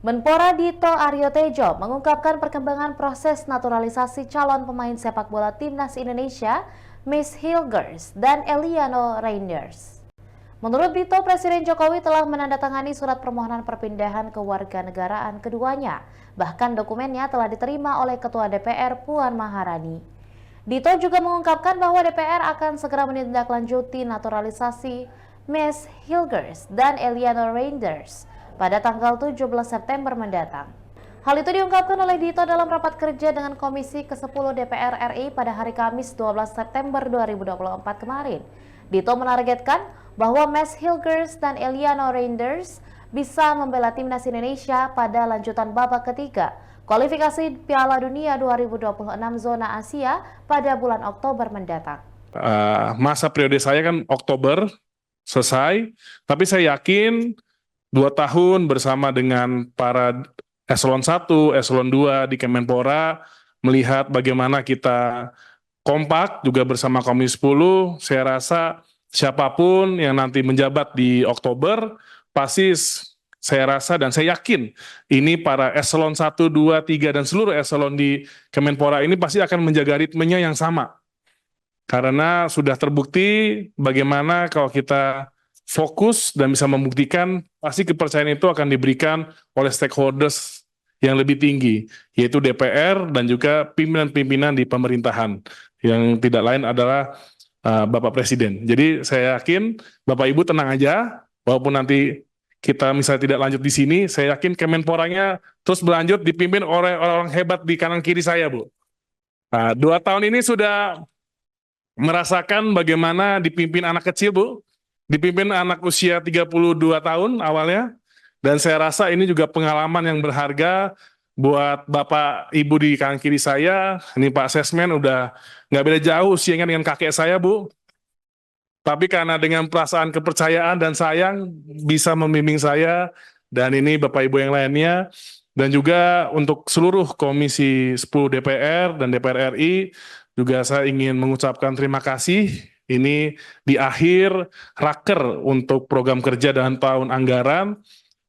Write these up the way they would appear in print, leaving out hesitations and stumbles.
Menpora Dito Aryo Tejo mengungkapkan perkembangan proses naturalisasi calon pemain sepak bola timnas Indonesia, Miss Hilgers dan Eliano Reinders. Menurut Dito, Presiden Jokowi telah menandatangani surat permohonan perpindahan kewarganegaraan keduanya. Bahkan dokumennya telah diterima oleh Ketua DPR Puan Maharani. Dito juga mengungkapkan bahwa DPR akan segera menindaklanjuti naturalisasi Miss Hilgers dan Eliano Reinders pada tanggal 17 September mendatang. Hal itu diungkapkan oleh Dito dalam rapat kerja dengan Komisi ke-10 DPR RI pada hari Kamis 12 September 2024 kemarin. Dito menargetkan bahwa Miss Hilgers dan Eliano Reinders bisa membela timnas Indonesia pada lanjutan babak ketiga kualifikasi Piala Dunia 2026 zona Asia pada bulan Oktober mendatang. Masa periode saya kan Oktober selesai, tapi saya yakin 2 tahun bersama dengan para eselon 1, eselon 2 di Kemenpora, melihat bagaimana kita kompak juga bersama Komisi 10, saya rasa siapapun yang nanti menjabat di Oktober, pasti saya rasa dan saya yakin ini para eselon 1, 2, 3 dan seluruh eselon di Kemenpora ini pasti akan menjaga ritmenya yang sama. Karena sudah terbukti bagaimana kalau kita fokus dan bisa membuktikan, pasti kepercayaan itu akan diberikan oleh stakeholders yang lebih tinggi, yaitu DPR dan juga pimpinan-pimpinan di pemerintahan, yang tidak lain adalah Bapak Presiden. Jadi saya yakin Bapak Ibu tenang aja, walaupun nanti kita misalnya tidak lanjut di sini, saya yakin Kemenporanya terus berlanjut dipimpin oleh orang-orang hebat di kanan kiri saya, Bu. 2 tahun ini sudah merasakan bagaimana dipimpin anak kecil, Bu. Dipimpin anak usia 32 tahun awalnya, dan saya rasa ini juga pengalaman yang berharga buat Bapak Ibu di kanan kiri saya. Ini Pak Sesmen udah nggak beda jauh usianya dengan kakek saya, Bu. Tapi karena dengan perasaan kepercayaan dan sayang bisa membimbing saya, dan ini Bapak Ibu yang lainnya, dan juga untuk seluruh Komisi 10 DPR dan DPR RI, juga saya ingin mengucapkan terima kasih. Ini di akhir raker untuk program kerja dan tahun anggaran,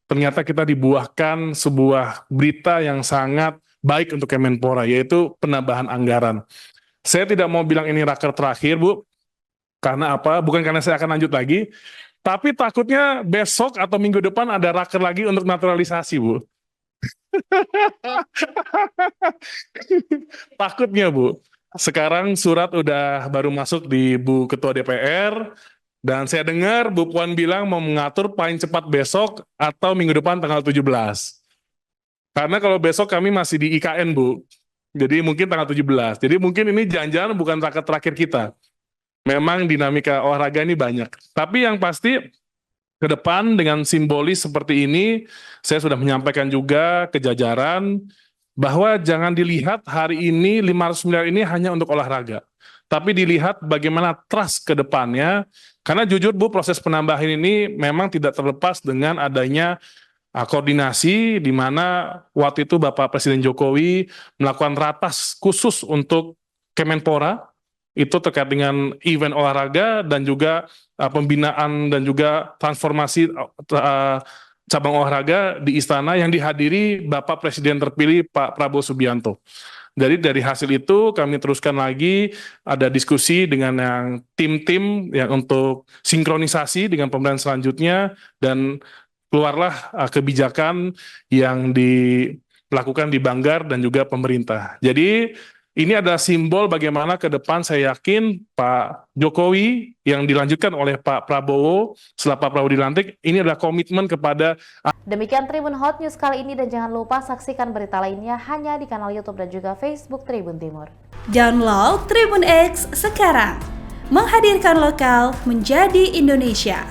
ternyata kita dibuahkan sebuah berita yang sangat baik untuk Kemenpora, yaitu penambahan anggaran. Saya tidak mau bilang ini raker terakhir, Bu, karena apa? Bukan karena saya akan lanjut lagi, tapi takutnya besok atau minggu depan ada raker lagi untuk naturalisasi, Bu. Takutnya, Bu. Sekarang surat udah baru masuk di Bu Ketua DPR, dan saya dengar Bu Puan bilang mau mengatur paling cepat besok atau minggu depan tanggal 17. Karena kalau besok kami masih di IKN, Bu. Jadi mungkin tanggal 17. Jadi mungkin ini jangan-jangan bukan raker terakhir kita. Memang dinamika olahraga ini banyak. Tapi yang pasti ke depan dengan simbolis seperti ini, saya sudah menyampaikan juga ke jajaran bahwa jangan dilihat hari ini 500 miliar ini hanya untuk olahraga. Tapi dilihat bagaimana trust ke depannya, karena jujur, Bu, proses penambahan ini memang tidak terlepas dengan adanya koordinasi, di mana waktu itu Bapak Presiden Jokowi melakukan ratas khusus untuk Kemenpora, itu terkait dengan event olahraga dan juga pembinaan dan juga transformasi cabang olahraga di istana yang dihadiri Bapak Presiden terpilih Pak Prabowo Subianto. Jadi dari hasil itu kami teruskan lagi ada diskusi dengan yang tim-tim yang untuk sinkronisasi dengan pemerintahan selanjutnya, dan keluarlah kebijakan yang dilakukan di Banggar dan juga pemerintah. Jadi ini adalah simbol bagaimana ke depan saya yakin Pak Jokowi yang dilanjutkan oleh Pak Prabowo setelah Pak Prabowo dilantik, ini adalah komitmen kepada. Demikian Tribun Hot News kali ini, dan jangan lupa saksikan berita lainnya hanya di kanal YouTube dan juga Facebook Tribun Timur. Download Tribun X sekarang, menghadirkan lokal menjadi Indonesia.